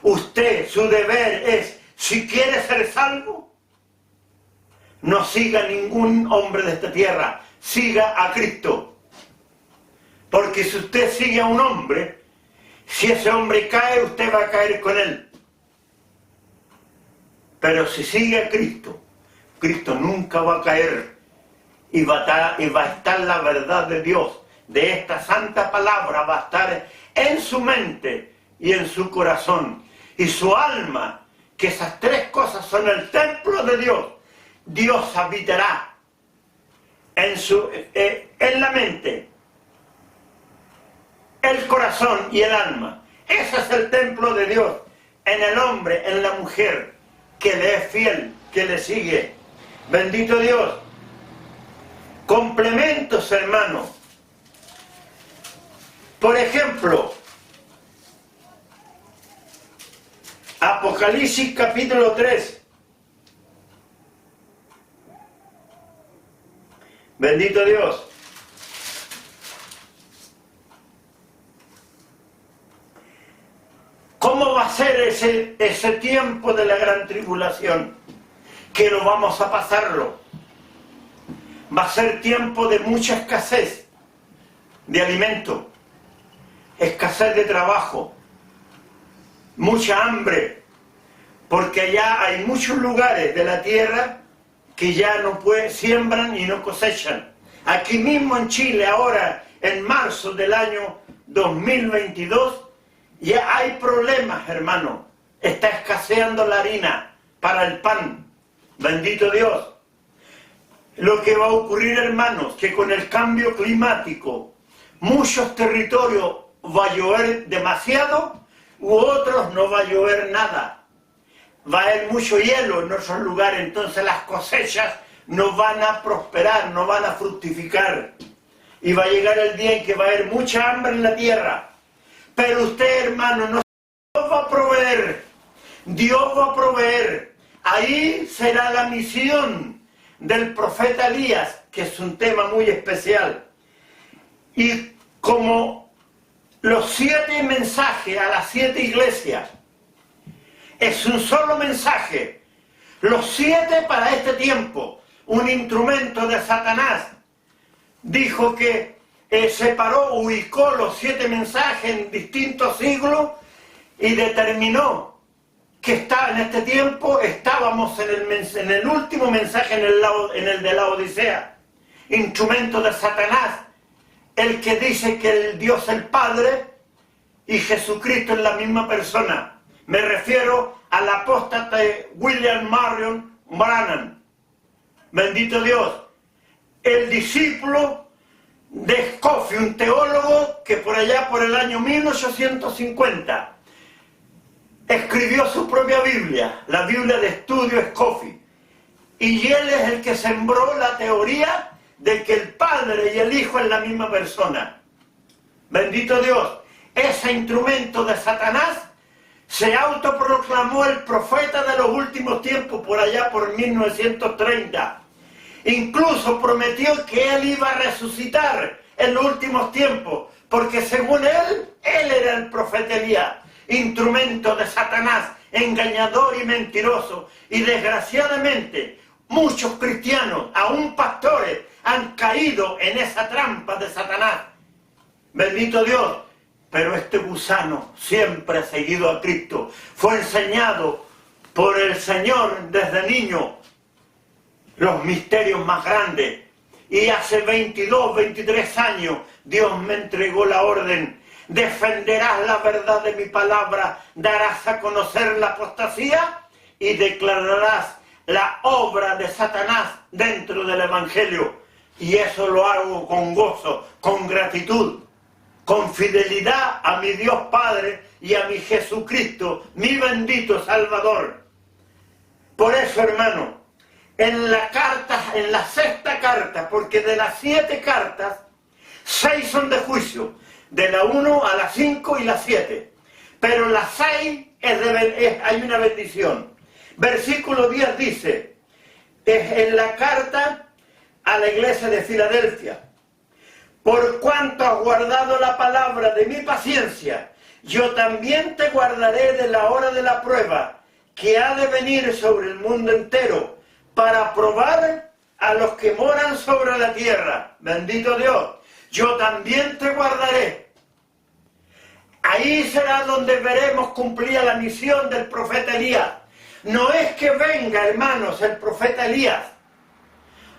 usted, su deber es, si quiere ser salvo, no siga ningún hombre de esta tierra, siga a Cristo. Porque si usted sigue a un hombre, si ese hombre cae, usted va a caer con él. Pero si sigue a Cristo, Cristo nunca va a caer y va a estar la verdad de Dios, de esta santa palabra, va a estar en su mente y en su corazón. Y su alma, que esas tres cosas son el templo de Dios, Dios habitará en la mente, el corazón y el alma. Ese es el templo de Dios, en el hombre, en la mujer, que le es fiel, que le sigue. Bendito Dios. Complementos, hermanos. Por ejemplo, Apocalipsis capítulo 3. Bendito Dios. ¿Cómo va a ser ese tiempo de la gran tribulación? Que no vamos a pasarlo. Va a ser tiempo de mucha escasez de alimento, escasez de trabajo, mucha hambre, porque ya hay muchos lugares de la tierra que ya no siembran y no cosechan. Aquí mismo en Chile, ahora en marzo del año 2022, ya hay problemas, hermano. Está escaseando la harina para el pan. Bendito Dios. Lo que va a ocurrir, hermanos, que con el cambio climático, muchos territorios va a llover demasiado, u otros no va a llover nada. Va a haber mucho hielo en otros lugares, entonces las cosechas no van a prosperar, no van a fructificar. Y va a llegar el día en que va a haber mucha hambre en la tierra. Pero usted, hermano, no, Dios va a proveer. Dios va a proveer. Ahí será la misión del profeta Elías, que es un tema muy especial. Y como los 7 mensajes a las 7 iglesias es un solo mensaje, los 7 para este tiempo, un instrumento de Satanás, dijo que separó, ubicó los 7 mensajes en distintos siglos y determinó que en este tiempo estábamos en el último mensaje, en el de la Odisea, instrumento de Satanás, el que dice que el Dios el Padre y Jesucristo es la misma persona. Me refiero al apóstata William Marion Branham. Bendito Dios. El discípulo de Scofield, un teólogo que por allá por el año 1850 escribió su propia Biblia, la Biblia de estudio Scofield. Y él es el que sembró la teoría de que el Padre y el Hijo es la misma persona. Bendito Dios. Ese instrumento de Satanás se autoproclamó el profeta de los últimos tiempos por allá por 1930. Incluso prometió que él iba a resucitar en los últimos tiempos, porque según él era el profeta Elías, instrumento de Satanás, engañador y mentiroso. Y desgraciadamente muchos cristianos, aún pastores, han caído en esa trampa de Satanás. Bendito Dios. Pero este gusano siempre ha seguido a Cristo. Fue enseñado por el Señor desde niño los misterios más grandes. Y hace 22, 23 años Dios me entregó la orden: defenderás la verdad de mi palabra, darás a conocer la apostasía y declararás la obra de Satanás dentro del Evangelio. Y eso lo hago con gozo, con gratitud, con fidelidad a mi Dios Padre y a mi Jesucristo, mi bendito Salvador. Por eso, hermano, en la sexta carta, porque de las 7 cartas, 6 son de juicio, de la 1 a la 5 y la 7. Pero la 6 hay una bendición. Versículo 10 dice, en la carta a la iglesia de Filadelfia: por cuanto has guardado la palabra de mi paciencia, yo también te guardaré de la hora de la prueba, que ha de venir sobre el mundo entero, para probar a los que moran sobre la tierra. Bendito Dios. Yo también te guardaré. Ahí será donde veremos cumplida la misión del profeta Elías. no es que venga, hermanos, el profeta Elías.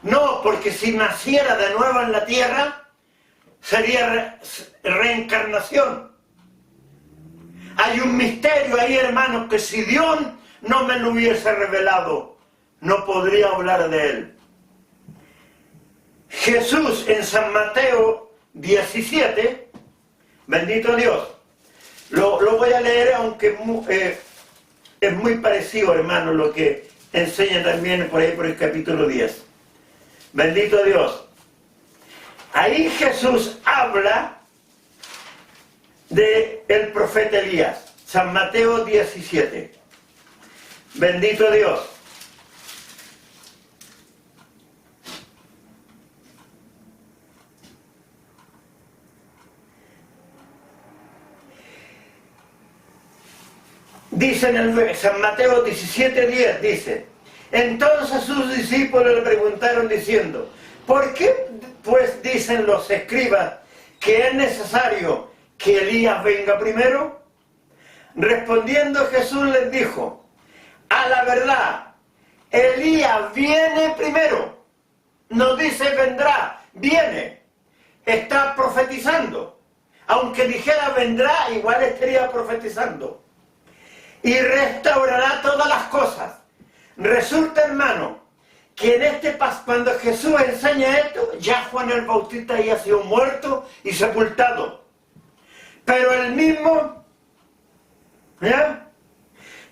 No, porque si naciera de nuevo en la tierra, sería reencarnación. Hay un misterio ahí, hermanos, que si Dios no me lo hubiese revelado, no podría hablar de él. Jesús en San Mateo 17, bendito Dios, lo voy a leer, aunque es muy parecido, hermano, lo que enseña también por ahí por el capítulo 10. Bendito Dios. Ahí Jesús habla del profeta Elías. San Mateo 17. Bendito Dios. Dice en el San Mateo 17:10, dice: entonces sus discípulos le preguntaron diciendo: ¿por qué pues dicen los escribas que es necesario que Elías venga primero? Respondiendo Jesús les dijo: a la verdad, Elías viene primero. No dice vendrá, viene. Está profetizando. Aunque dijera vendrá, igual estaría profetizando. Y restaurará todas las cosas. Resulta, hermano, que en cuando Jesús enseña esto, ya Juan el Bautista había sido muerto y sepultado. Pero él mismo, ¿ya?,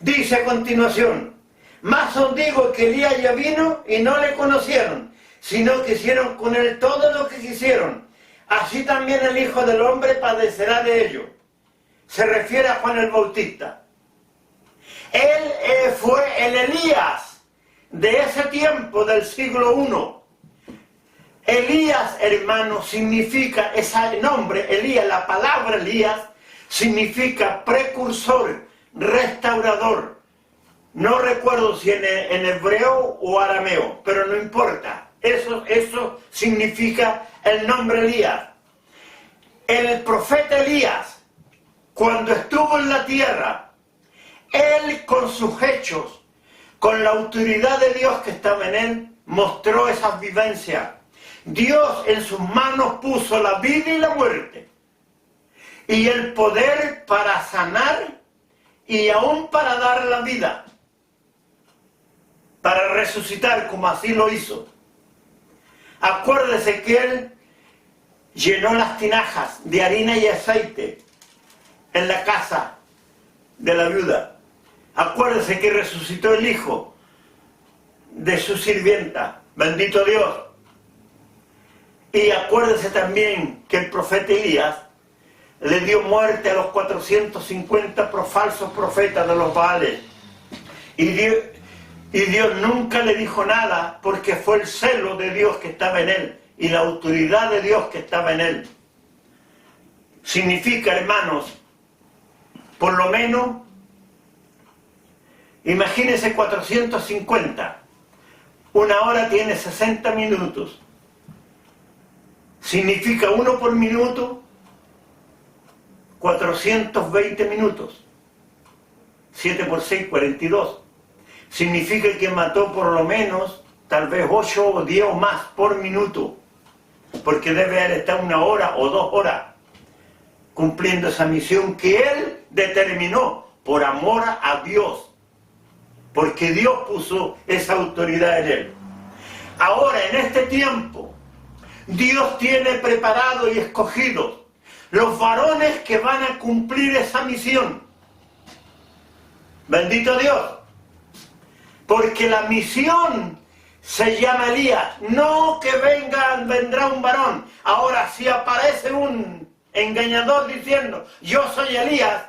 dice a continuación: más os digo que Elías ya vino y no le conocieron, sino que hicieron con él todo lo que quisieron. Así también el Hijo del Hombre padecerá de ello. Se refiere a Juan el Bautista. Él fue el Elías de ese tiempo, del siglo I. Elías, hermano, significa, ese nombre, Elías, la palabra Elías, significa precursor, restaurador. No recuerdo si en hebreo o arameo, pero no importa. Eso significa el nombre Elías. El profeta Elías, cuando estuvo en la tierra, él con sus hechos, con la autoridad de Dios que estaba en él, mostró esas vivencias. Dios en sus manos puso la vida y la muerte, y el poder para sanar y aún para dar la vida, para resucitar, como así lo hizo. Acuérdese que él llenó las tinajas de harina y aceite en la casa de la viuda. Acuérdese que resucitó el hijo de su sirvienta, bendito Dios. Y acuérdese también que el profeta Elías le dio muerte a los 450 falsos profetas de los Baales. Y Dios nunca le dijo nada, porque fue el celo de Dios que estaba en él y la autoridad de Dios que estaba en él. Significa, hermanos, por lo menos, imagínense 450. Una hora tiene 60 minutos. Significa 1 por minuto, 420 minutos. 7 por 6, 42. Significa que mató por lo menos, tal vez 8 o 10 o más por minuto. Porque debe haber estado 1 hora o 2 horas cumpliendo esa misión que él determinó por amor a Dios. Porque Dios puso esa autoridad en él. Ahora, en este tiempo, Dios tiene preparado y escogido los varones que van a cumplir esa misión. Bendito Dios. Porque la misión se llama Elías. No que vendrá un varón. Ahora, si aparece un engañador diciendo: yo soy Elías,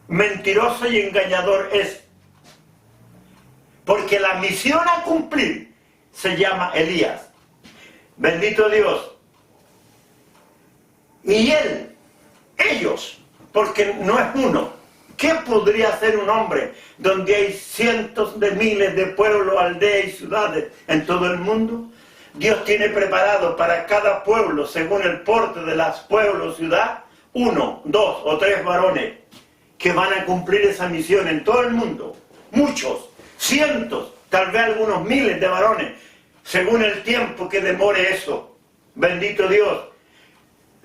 mentiroso y engañador es. Porque la misión a cumplir se llama Elías. Bendito Dios. Y ellos, porque no es uno. ¿Qué podría hacer un hombre donde hay cientos de miles de pueblos, aldeas y ciudades en todo el mundo? Dios tiene preparado para cada pueblo, según el porte de las pueblos, ciudad, 1, 2 o 3 varones. que van a cumplir esa misión en todo el mundo. Muchos, cientos, tal vez algunos miles de varones, según el tiempo que demore eso. Bendito Dios,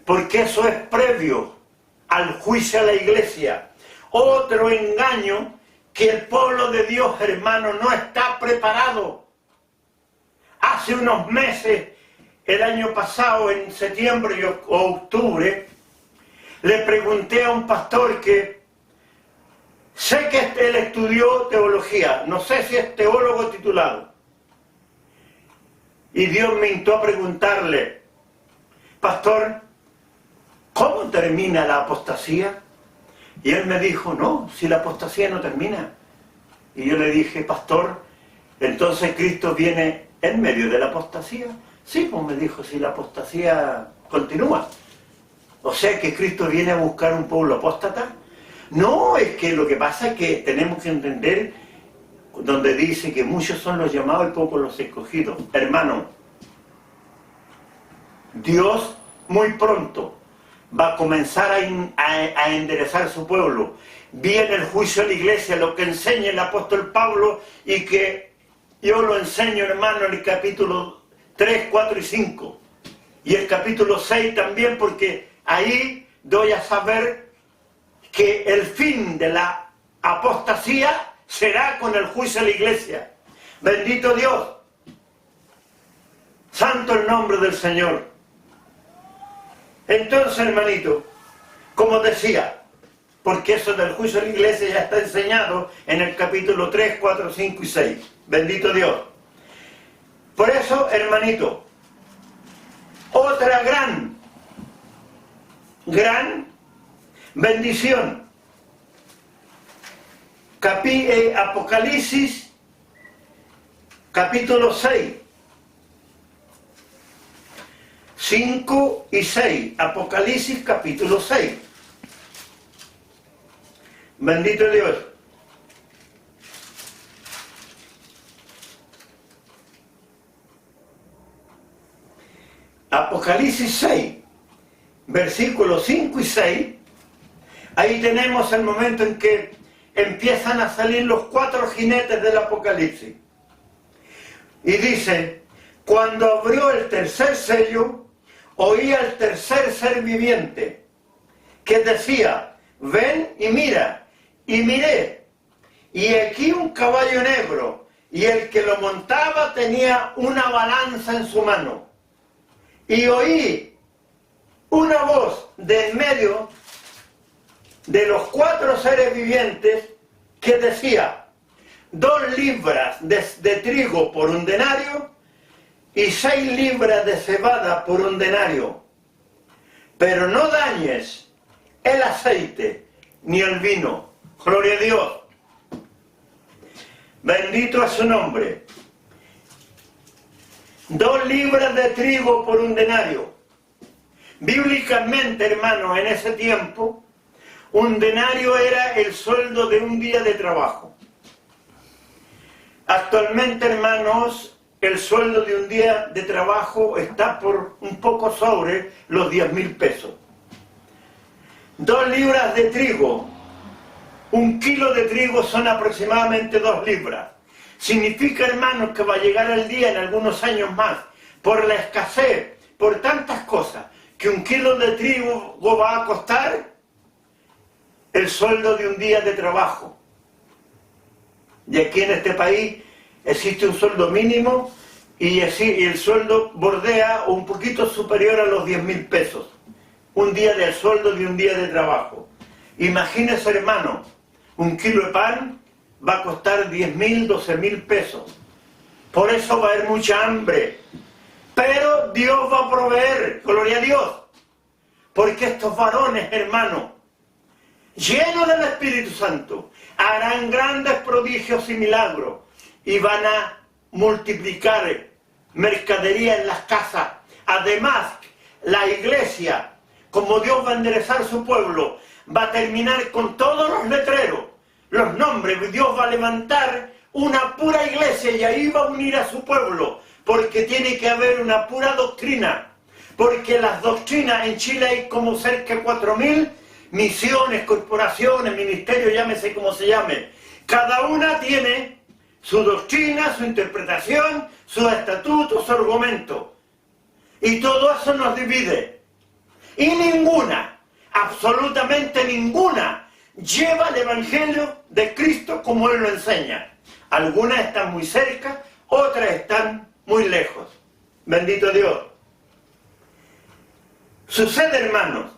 porque eso es previo al juicio a la iglesia. Otro engaño que el pueblo de Dios, hermano, no está preparado. Hace unos meses, el año pasado, en septiembre o octubre, le pregunté a un pastor que sé que él estudió teología, no sé si es teólogo titulado. Y Dios me invitó a preguntarle, pastor, ¿cómo termina la apostasía? Y él me dijo, no, si la apostasía no termina. Y yo le dije, pastor, entonces Cristo viene en medio de la apostasía. Sí, pues me dijo, si la apostasía continúa. O sea que Cristo viene a buscar un pueblo apóstata. No, es que lo que pasa es que tenemos que entender donde dice que muchos son los llamados y pocos los escogidos. Hermano, Dios muy pronto va a comenzar a enderezar su pueblo. Viene el juicio a la iglesia, lo que enseña el apóstol Pablo y que yo lo enseño, hermano, en el capítulo 3, 4 y 5. Y el capítulo 6 también, porque ahí doy a saber que el fin de la apostasía será con el juicio a la iglesia. Bendito Dios. Santo el nombre del Señor. Entonces, hermanito, como decía, porque eso del juicio a la iglesia ya está enseñado en el capítulo 3, 4, 5 y 6. Bendito Dios. Por eso, hermanito, otra gran bendición. Apocalipsis, capítulo 6. 5 y 6. Apocalipsis, capítulo 6. Bendito Dios. Apocalipsis 6, versículos 5 y 6. Ahí tenemos el momento en que empiezan a salir los 4 jinetes del Apocalipsis. Y dice, cuando abrió el tercer sello, oí al tercer ser viviente, que decía, ven y mira, y miré, y aquí un caballo negro, y el que lo montaba tenía una balanza en su mano. Y oí una voz de en medio de los 4 seres vivientes que decía, 2 libras de trigo por un denario y 6 libras de cebada por un denario. Pero no dañes el aceite ni el vino. Gloria a Dios. Bendito es su nombre. 2 libras de trigo por un denario. Bíblicamente, hermanos, en ese tiempo, un denario era el sueldo de un día de trabajo. Actualmente, hermanos, el sueldo de un día de trabajo está por un poco sobre los 10.000 pesos. 2 libras de trigo. 1 kilo de trigo son aproximadamente 2 libras. Significa, hermanos, que va a llegar el día en algunos años más, por la escasez, por tantas cosas, que 1 kilo de trigo va a costar el sueldo de un día de trabajo. Y aquí en este país existe un sueldo mínimo y el sueldo bordea un poquito superior a los 10.000 pesos. Un día del sueldo de un día de trabajo. Imagínese, hermano, 1 kilo de pan va a costar 10.000, 12.000 pesos. Por eso va a haber mucha hambre. Pero Dios va a proveer, gloria a Dios. Porque estos varones, hermanos, llenos del Espíritu Santo, harán grandes prodigios y milagros y van a multiplicar mercadería en las casas. Además, la iglesia, como Dios va a enderezar su pueblo, va a terminar con todos los letreros, los nombres. Dios va a levantar una pura iglesia y ahí va a unir a su pueblo, porque tiene que haber una pura doctrina, porque las doctrinas en Chile hay como cerca de 4.000, misiones, corporaciones, ministerios, llámese como se llame. Cada una tiene su doctrina, su interpretación, sus estatutos, su argumento. Y todo eso nos divide. Y ninguna, absolutamente ninguna, lleva el Evangelio de Cristo como Él lo enseña. Algunas están muy cerca, otras están muy lejos. Bendito Dios. Sucede, hermanos,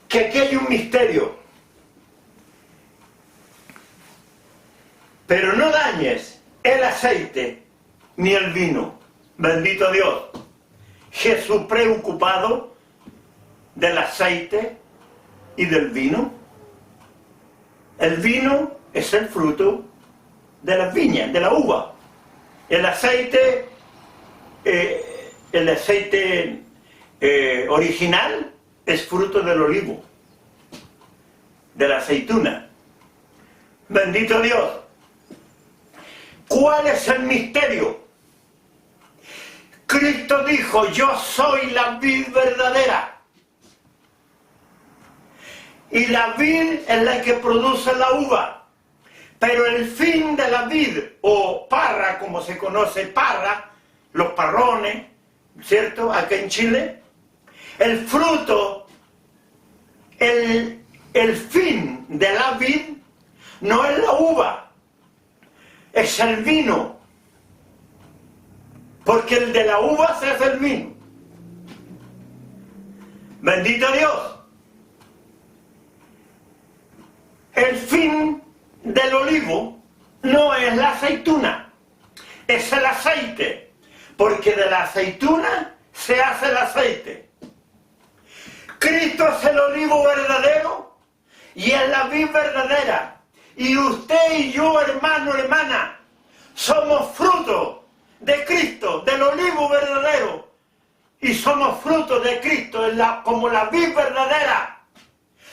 que aquí hay un misterio. Pero no dañes el aceite ni el vino. Bendito Dios. Jesús preocupado del aceite y del vino. El vino es el fruto de las viñas, de la uva. El aceite original es fruto del olivo, de la aceituna. Bendito Dios. ¿Cuál es el misterio? Cristo dijo, yo soy la vid verdadera. Y la vid es la que produce la uva. Pero el fin de la vid, o parra, como se conoce, parra, los parrones, ¿cierto? Acá en Chile, el fruto, el fin de la vid no es la uva, es el vino. Porque el de la uva se hace el vino. Bendito Dios. El fin del olivo no es la aceituna, es el aceite, porque de la aceituna se hace el aceite. Cristo es el olivo verdadero y es la vid verdadera. Y usted y yo, hermano, hermana, somos fruto de Cristo, del olivo verdadero. Y somos fruto de Cristo como la vid verdadera.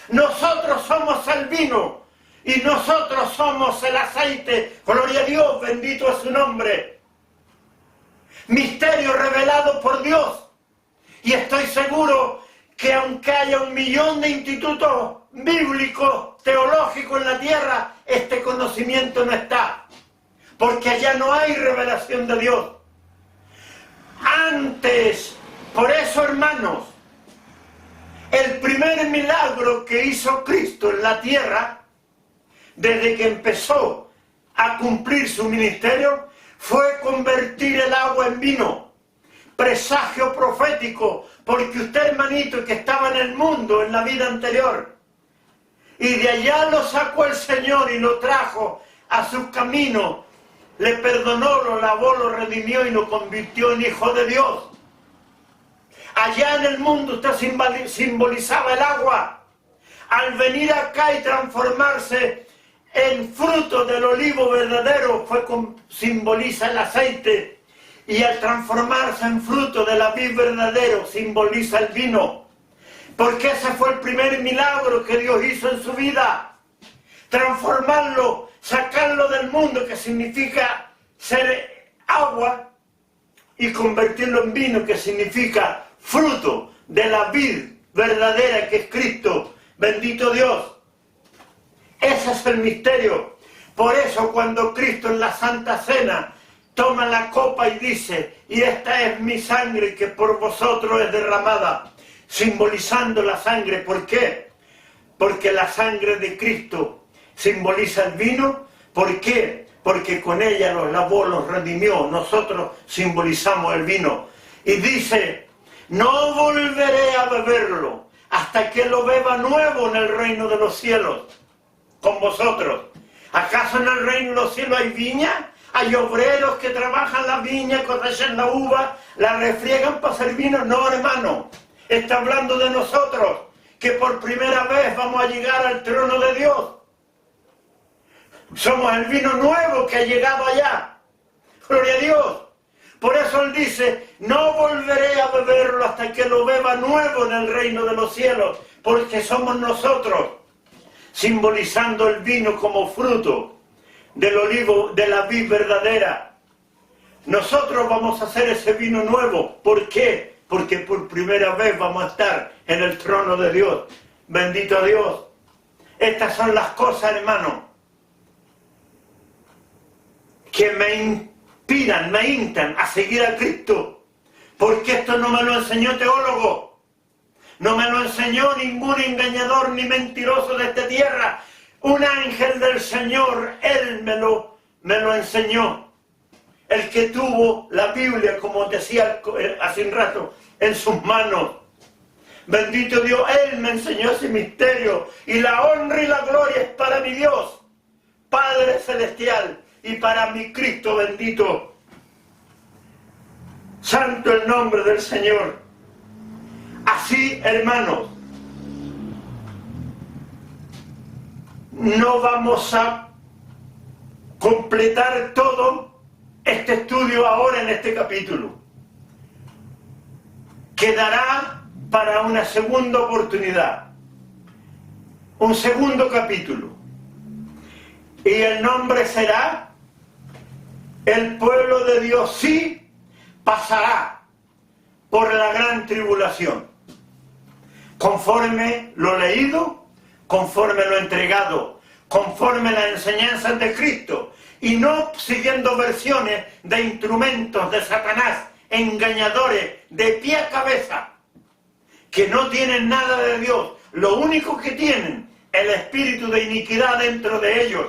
Nosotros somos el vino y nosotros somos el aceite. Gloria a Dios, bendito es su nombre. Misterio revelado por Dios. Y estoy seguro que aunque haya 1.000.000 de institutos bíblicos, teológicos en la tierra, este conocimiento no está. Porque allá no hay revelación de Dios. Antes, por eso, hermanos, el primer milagro que hizo Cristo en la tierra, desde que empezó a cumplir su ministerio, fue convertir el agua en vino. Presagio profético, porque usted, hermanito, que estaba en el mundo en la vida anterior, y de allá lo sacó el Señor y lo trajo a sus caminos, le perdonó, lo lavó, lo redimió y lo convirtió en hijo de Dios. Allá en el mundo usted simbolizaba el agua. Al venir acá y transformarse en fruto del olivo verdadero, simboliza el aceite. Y al transformarse en fruto de la vid verdadero, simboliza el vino. Porque ese fue el primer milagro que Dios hizo en su vida. Transformarlo, sacarlo del mundo, que significa ser agua, y convertirlo en vino, que significa fruto de la vid verdadera que es Cristo. Bendito Dios. Ese es el misterio. Por eso cuando Cristo en la Santa Cena toma la copa y dice, y esta es mi sangre que por vosotros es derramada, simbolizando la sangre. ¿Por qué? Porque la sangre de Cristo simboliza el vino. ¿Por qué? Porque con ella los lavó, los redimió. Nosotros simbolizamos el vino. Y dice, no volveré a beberlo hasta que lo beba nuevo en el reino de los cielos con vosotros. ¿Acaso en el reino de los cielos hay viña? Hay obreros que trabajan la viña, cosechan la uva, la refriegan para hacer vino. No, hermano, está hablando de nosotros, que por primera vez vamos a llegar al trono de Dios. Somos el vino nuevo que ha llegado allá. Gloria a Dios. Por eso Él dice, no volveré a beberlo hasta que lo beba nuevo en el reino de los cielos, porque somos nosotros, simbolizando el vino como fruto del olivo, de la vid verdadera. Nosotros vamos a hacer ese vino nuevo. ¿Por qué? Porque por primera vez vamos a estar en el trono de Dios. Bendito Dios. Estas son las cosas, hermano, que me inspiran, me instan a seguir a Cristo. Porque esto no me lo enseñó teólogo. No me lo enseñó ningún engañador ni mentiroso de esta tierra. Un ángel del Señor, Él me lo enseñó. El que tuvo la Biblia, como decía hace un rato, en sus manos. Bendito Dios, Él me enseñó ese misterio. Y la honra y la gloria es para mi Dios, Padre Celestial, y para mi Cristo bendito. Santo el nombre del Señor. Así, hermanos, no vamos a completar todo este estudio ahora en este capítulo. Quedará para una segunda oportunidad, un segundo capítulo. Y el nombre será: el pueblo de Dios sí pasará por la gran tribulación. Conforme lo leído, conforme lo entregado, conforme las enseñanzas de Cristo, y no siguiendo versiones de instrumentos de Satanás, engañadores, de pie a cabeza, que no tienen nada de Dios. Lo único que tienen, el espíritu de iniquidad dentro de ellos.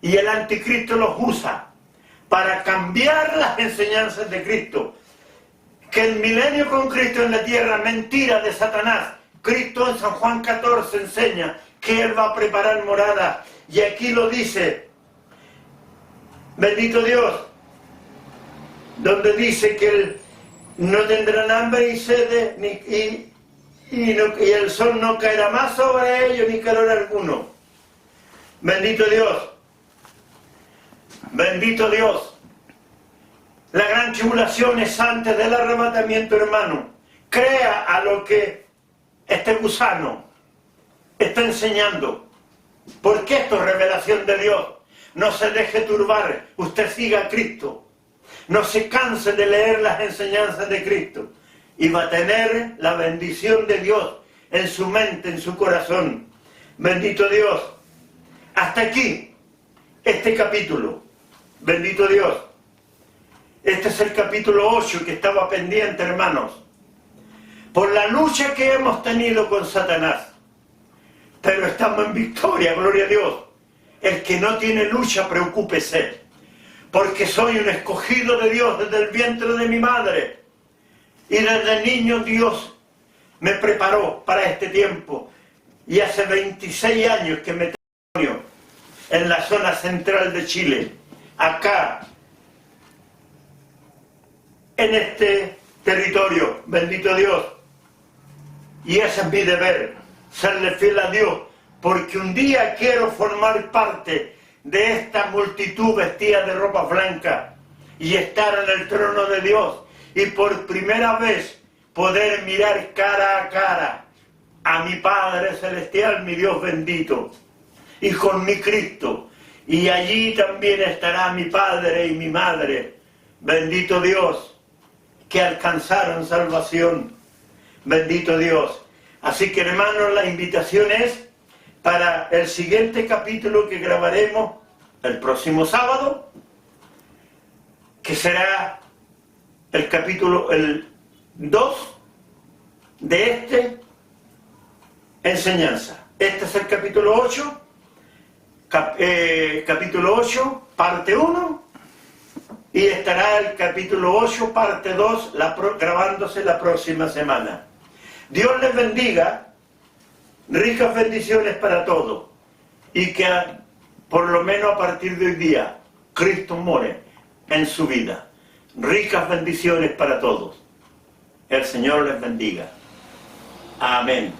Y el anticristo los usa para cambiar las enseñanzas de Cristo. Que el milenio con Cristo en la tierra, mentira de Satanás. Cristo en San Juan 14 enseña que Él va a preparar morada. Y aquí lo dice, bendito Dios, donde dice que Él no tendrán hambre y sed, y el sol no caerá más sobre ellos, ni calor alguno. Bendito Dios. Bendito Dios. La gran tribulación es antes del arrebatamiento, hermano. Crea a lo que este gusano está enseñando. Porque esto es revelación de Dios. No se deje turbar. Usted siga a Cristo. No se canse de leer las enseñanzas de Cristo. Y va a tener la bendición de Dios en su mente, en su corazón. Bendito Dios. Hasta aquí, este capítulo. Bendito Dios. Este es el capítulo 8 que estaba pendiente, hermanos. Por la lucha que hemos tenido con Satanás. Pero estamos en victoria, gloria a Dios. El que no tiene lucha, preocúpese. Porque soy un escogido de Dios desde el vientre de mi madre. Y desde niño Dios me preparó para este tiempo. Y hace 26 años que me tengo en la zona central de Chile. Acá, en este territorio, bendito Dios. Y ese es mi deber, serle fiel a Dios, porque un día quiero formar parte de esta multitud vestida de ropa blanca y estar en el trono de Dios y por primera vez poder mirar cara a cara a mi Padre Celestial, mi Dios bendito, y con mi Cristo. Y allí también estará mi Padre y mi Madre, bendito Dios, que alcanzaron salvación. Bendito Dios. Así que, hermanos, la invitación es para el siguiente capítulo que grabaremos el próximo sábado, que será el capítulo 2 de esta enseñanza. Este es el capítulo 8, capítulo 8, parte 1. Y estará el capítulo 8, parte 2, grabándose la próxima semana. Dios les bendiga, ricas bendiciones para todos. Y que por lo menos a partir de hoy día, Cristo more en su vida. Ricas bendiciones para todos. El Señor les bendiga. Amén.